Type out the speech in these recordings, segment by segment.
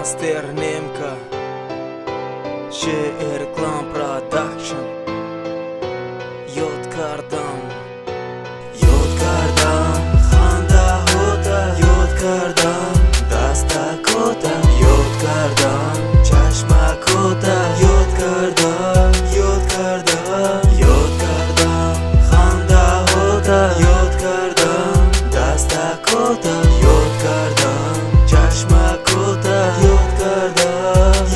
Master Nemka شعر کلام پرادکشن یاد کردم خنده هاتا یاد کردم دستکاتا یاد کردم چشمکاتا یاد کردم خنده هاتا یاد کردم دستکاتا یاد کردم چشمکاتا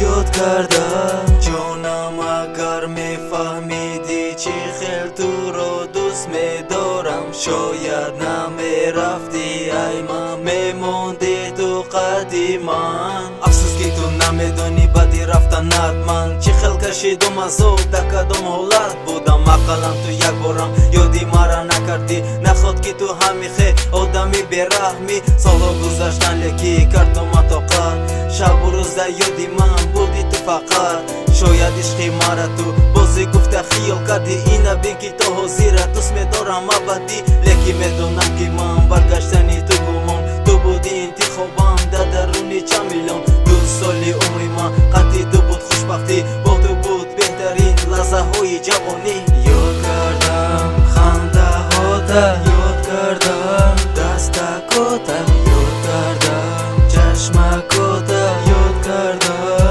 یاد کردم جانم اگر میفهمیدی چی خیلی تو رو دوست میدارم شاید نمیرفتی ای من میموندی تو قدیمن افسوس که تو نمیدونی بدی رفتن حتما چی خیلی کشیدم از او در کدام حالت بودم اقلم تو یک بارم یادی مرا نکردی نخواد که تو همیخه آدمی بیرحمی سالا گذشتن لکی کردم طاقت شب و روز در یادی من بودی تو فقط شاید عشقی مرا تو بازی گفته خیال کردی این بین که تو حاضیره دوست میدارم ابدی لکی میدونم که من برگشتنی تو گمان تو بودی انتخابم در درونی چند میلیون دو سالی عمری من قطعی تو بود خوشبختی با تو بود بهترین لحظه های جوانی یاد کردم خنده هاتا یاد کردم دستکاتا یاد کردم چشمکاتا یاد کردم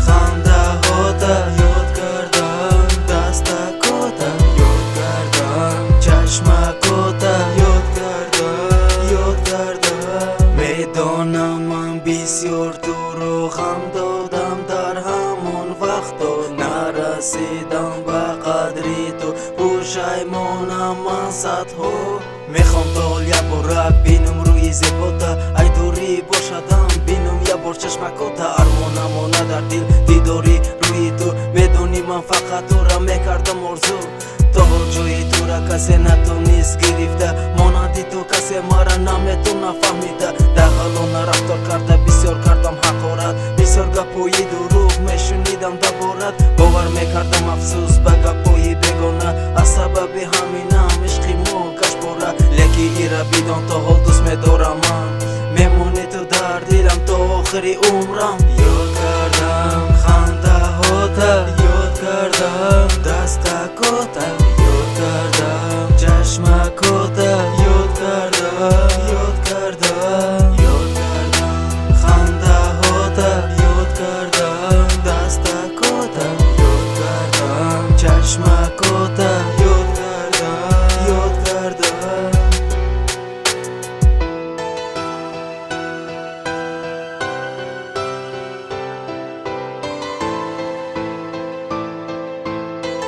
خنده هاتا یاد کردم دستکاتا یاد کردم چشمکاتا یاد کردم میدانم من بسیار تو رو غم دادم در همون وقتا نرسیدم به قدری تو پشیمانم من صدها میخوام تا حال یک بار بینم روی زیباتا ای دوری باشدم بینم یک بار چشمکاتا ارمانم آنه در دل دیداری روی تو میدونی من فقط تو را میکردم آرزو تا جای تو را کسی نتونست گرفته مانندی تو کسی مرا نمیتونه فهمیده در حالانه رفتار کرده بسیار کردم حقارت بسیار گپای دروغ میشنیدم دربارت باور میکردم افسوس به گپای بیگانه از سبب همینم عشقی ما گشت باره لکی ایره بیدان تا حال دوست میدارم من میمونی تو در دلم تا آخری عمرم یاد کردم خنده هاتا یاد کردم دستکاتا